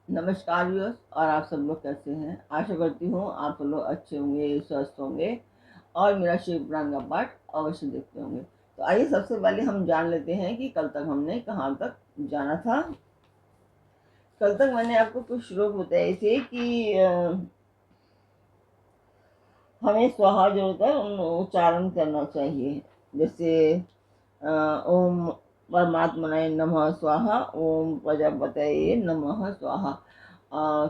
नमस्कार व्यूअर्स। और आप सब लोग कैसे हैं? आशा करती हूँ आप सब लोग अच्छे होंगे, स्वस्थ होंगे और मेरा शिव पुराण का पाठ अवश्य देखते होंगे। तो आइए सबसे पहले हम जान लेते हैं कि कल तक हमने कहाँ तक जाना था। कल तक मैंने आपको कुछ श्लोक बताए थे कि हमें स्वाहा जो होता है उन उच्चारण करना चाहिए। जैसे ओम परमात्मने नमः स्वाहा, ओम प्रजापतये नमः स्वाहा।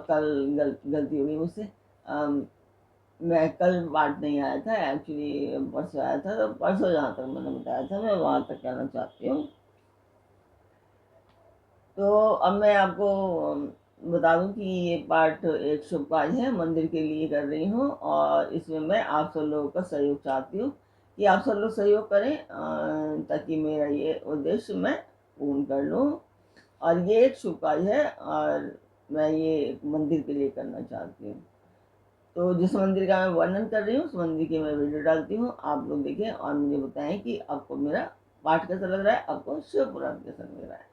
कल गलती हो गई मुझसे। मैं कल पाठ नहीं आया था, एक्चुअली परसों आया था। तो परसों जहाँ तक मैंने बताया था मैं वहाँ तक कहना चाहती हूँ। तो अब मैं आपको बता दूं कि ये पाठ एक शुभ कार्य है, मंदिर के लिए कर रही हूँ और इसमें मैं आप सब लोगों का सहयोग चाहती हूँ कि आप सब लोग सहयोग करें ताकि मेरा ये उद्देश्य मैं पूर्ण कर लूँ। और ये एक शुभ कार्य है और मैं ये एक मंदिर के लिए करना चाहती हूँ। तो जिस मंदिर का मैं वर्णन कर रही हूँ उस मंदिर की मैं वीडियो डालती हूँ, आप लोग देखें और मुझे बताएं कि आपको मेरा पाठ कैसा लग रहा है, आपको शिव पुराण कैसा लग रहा है।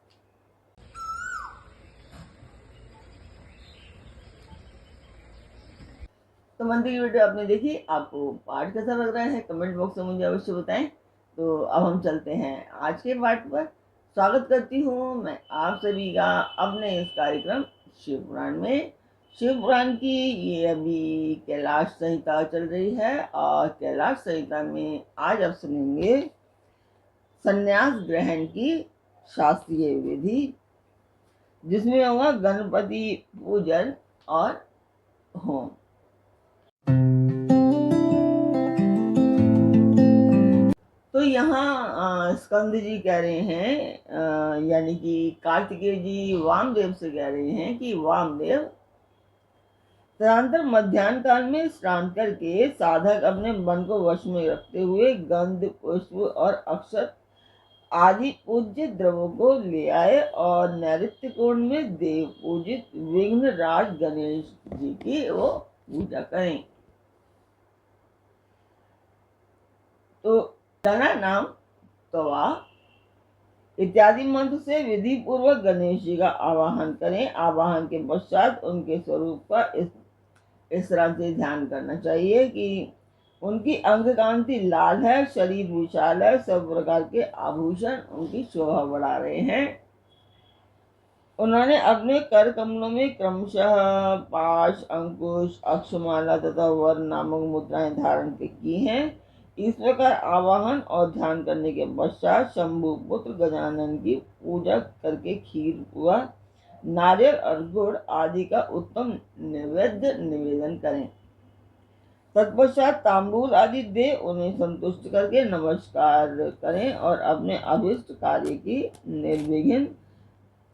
तो मंदिर की वीडियो आपने देखी, आपको पाठ कैसा लग रहा है कमेंट बॉक्स में मुझे अवश्य बताएं। तो अब हम चलते हैं आज के पाठ पर। स्वागत करती हूँ मैं आप सभी का अपने इस कार्यक्रम शिव पुराण में। शिव पुराण की ये अभी कैलाश संहिता चल रही है और कैलाश संहिता में आज आप सुनेंगे संन्यास ग्रहण की शास्त्रीय विधि, जिसमें होगा गणपति पूजन और होम। तो यहाँ स्कंद जी कह रहे हैं, यानी कि कार्तिकेय जी वामदेव से कह रहे हैं कि वामदेव, तदनंतर मध्याह्न काल में स्नान करके साधक अपने मन को वश में रखते हुए गंध, पुष्प और अक्षत आदि पूज्य द्रव्यों को ले आए और नैऋत्य कोण में देव पूजित विघ्न राज गणेश जी की वो पूजा करें। तो तना नाम तवा इत्यादि मंत्र से विधि पूर्वक गणेश जी का आवाहन करें। आवाहन के पश्चात उनके स्वरूप का इस तरह से ध्यान करना चाहिए कि उनकी अंग कांति लाल है, शरीर विशाल है, सब प्रकार के आभूषण उनकी शोभा बढ़ा रहे हैं। उन्होंने अपने कर कमलों में क्रमशः पाश, अंकुश, अक्षमाला तथा वर नामक मुद्राएं धारण की हैं। इस प्रकार आवाहन और ध्यान करने के पश्चात शंभु पुत्र गजानन की पूजा करके खीर हुआ, नारियल और गुड़ आदि का उत्तम नैवेद्य निवेदन करें। तत्पश्चात तांबूल आदि दे उन्हें संतुष्ट करके नमस्कार करें और अपने अभिष्ट कार्य की निर्विघ्न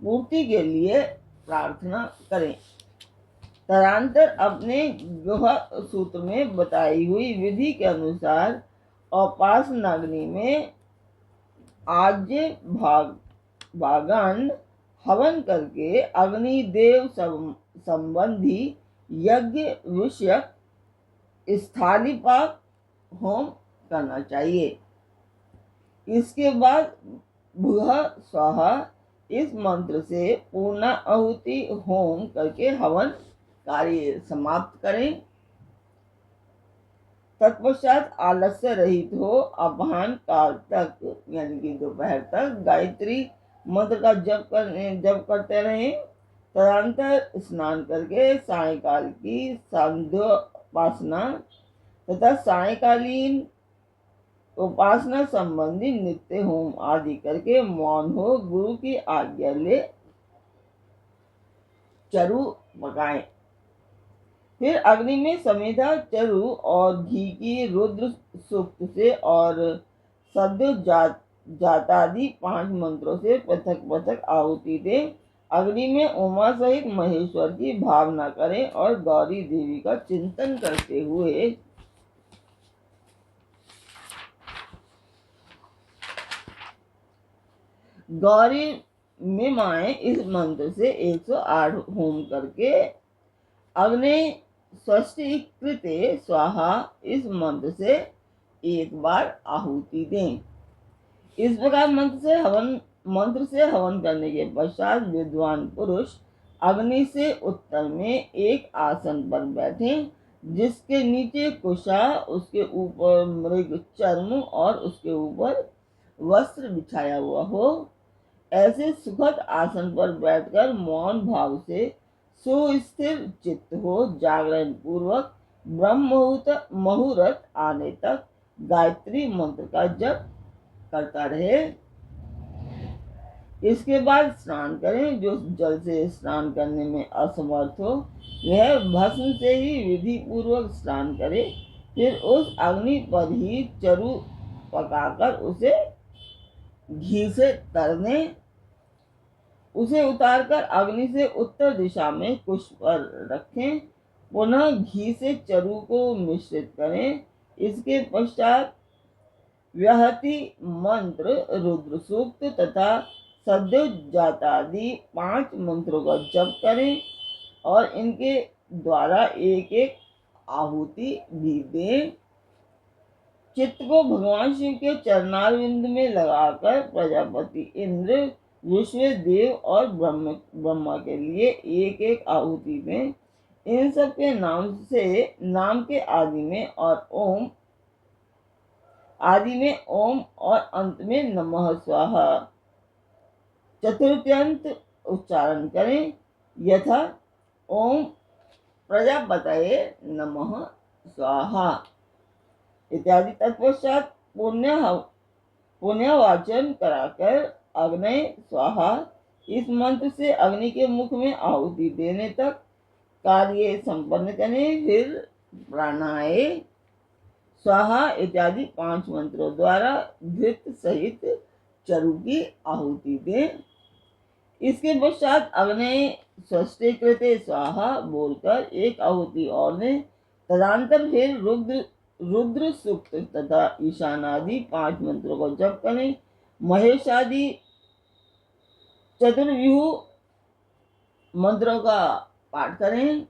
पूर्ति के लिए प्रार्थना करें। तदनंतर अपने गुहा सूत्र में बताई हुई विधि के अनुसार उपासनाग्नि में आज्य भागान हवन करके अग्निदेव संबंधी यज्ञ विषयक स्थालीपाक होम करना चाहिए। इसके बाद भुह स्वाहा इस मंत्र से पूर्णा आहुति होम करके हवन कार्य समाप्त करें। तत्पश्चात आलस्य रहित हो अपहान काल तक यानी कि दोपहर तक गायत्री मंत्र का जप करते रहें। तदनंतर स्नान करके सायंकाल की सांध्योपासना तथा सायंकालीन उपासना संबंधी नित्य होम आदि करके मौन हो गुरु की आज्ञा ले चरु पकाएं। फिर अग्नि में समेधा चरु और घी की रुद्र सूक्त से और सद्य जातादि 5 मंत्रों से पृथक पृथक आहुति दें। अग्नि में उमा सहित महेश्वर की भावना करें और गौरी देवी का चिंतन करते हुए गौरी मिमाएं इस मंत्र से 108 होम करके अग्नि स्वस्ति कृते स्वाहा इस मंत्र से एक बार आहुति दें। इस प्रकार मंत्र से हवन करने के पश्चात विद्वान पुरुष अग्नि से उत्तर में एक आसन पर बैठे, जिसके नीचे कुशा, उसके ऊपर मृग चर्म और उसके ऊपर वस्त्र बिछाया हुआ हो। ऐसे सुखद आसन पर बैठकर मौन भाव से सुस्थिर चित्त हो जागरण पूर्वक ब्रह्म मुहूर्त आने तक गायत्री मंत्र का जप करता रहे। इसके बाद स्नान करें। जो जल से स्नान करने में असमर्थ हो वह भस्म से ही विधि पूर्वक स्नान करे। फिर उस अग्नि पर ही चरु पकाकर उसे घी से तर दें। उसे उतारकर अग्नि से उत्तर दिशा में कुश पर रखें। पुनः घी से चरु को मिश्रित करें। इसके पश्चात व्याहति मंत्र, रुद्र सूक्त तथा सद्योजातादि 5 मंत्रों का जप करें और इनके द्वारा एक एक आहुति भी दें। चित्त को भगवान शिव के चरणारविंद में लगाकर प्रजापति इंद्र, विश्वदेव और ब्रह्मा के लिए एक एक आहुति दें। इन सब के नाम के आदि में ओम और अंत में नमः स्वाहा चतुर्थ्यंत उच्चारण करें। यथा ओम प्रजापतये नमः स्वाहा इत्यादि। तत्पश्चात पुण्यवाचन कराकर अग्नये स्वाहा इस मंत्र से अग्नि के मुख में आहुति देने तक कार्य संपन्न करें। फिर प्राणाय स्वाहा इत्यादि 5 मंत्रों द्वारा घृत सहित चरु की आहुति दें। इसके पश्चात अग्नये स्वस्ति कृते स्वाहा बोलकर एक आहुति और दें। तदंतर फिर रुद्र सूक्त तथा ईशानादि 5 मंत्रों को जप करें। महेशादि चतुर्व्यूह मंत्रों का पाठ करें।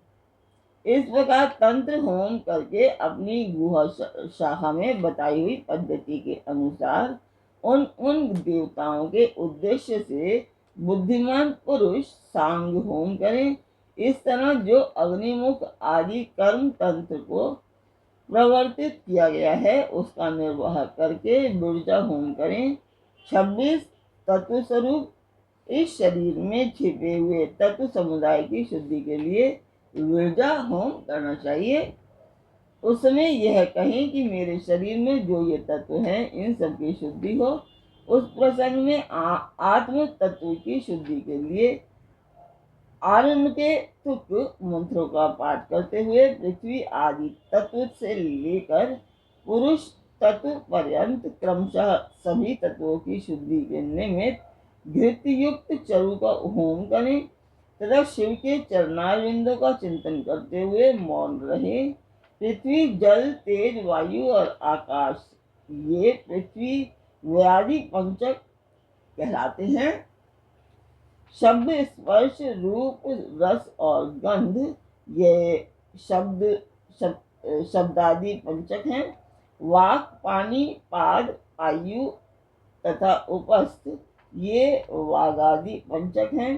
इस प्रकार तंत्र होम करके अपनी गुहा शाखा में बताई हुई पद्धति के अनुसार उन देवताओं के उद्देश्य से बुद्धिमान पुरुष सांग होम करें। इस तरह जो अग्निमुख आदि कर्म तंत्र को प्रवर्तित किया गया है उसका निर्वाह करके बिरजा होम करें। 26 तत्व स्वरूप इस शरीर में छिपे हुए तत्व समुदाय की शुद्धि के लिए बिरजा होम करना चाहिए। उस समय यह कहें कि मेरे शरीर में जो ये तत्व हैं इन सब की शुद्धि हो। उस प्रसंग में आत्म तत्व की शुद्धि के लिए आनंद के तुक मंत्रों का पाठ करते हुए पृथ्वी आदि तत्व से लेकर पुरुष तत्व पर्यंत क्रमशः सभी तत्वों की शुद्धि के निमित्त घृत युक्त चरु का होम करें तथा शिव के चरणारविंदों का चिंतन करते हुए मौन रहे। पृथ्वी, जल, तेज, वायु और आकाश ये पृथ्वी व्याधि पंचक कहलाते हैं। शब्द, स्पर्श, रूप, रस और गंध ये शब्दादि पंचक हैं। वाक, पानी, पाद, आयु तथा उपस्थ ये वागादि पंचक हैं।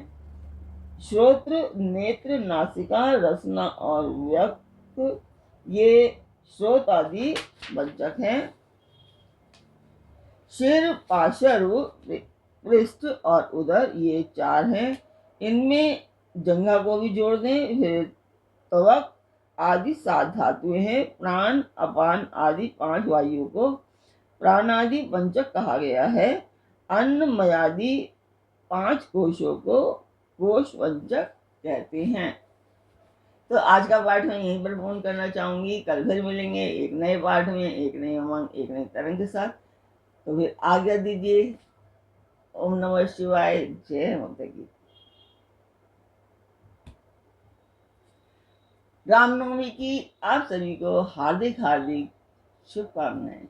श्रोत्र, नेत्र, नासिका, रसना और व्यक्त ये श्रोतादि पंचक हैं। सिर, पार्श्व, पृष्ठ और उदर ये 4 हैं। इनमें जंघा को भी जोड़ दें। फिर त्वक आदि 7 धातुएं हैं। प्राण, अपान आदि 5 वायु को प्राणादि पंचक कहा गया है। अन्नमयादि 5 कोशों को कोश पंचक कहते हैं। तो आज का पाठ मैं यहीं पर पूर्ण करना चाहूंगी। कल फिर मिलेंगे एक नए पाठ में, एक नए उमंग, एक नए तरंग के साथ। तो फिर आज्ञा दीजिए। ओम नमः शिवाय। जय माता की। रामनवमी की आप सभी को हार्दिक हार्दिक शुभकामनाएं।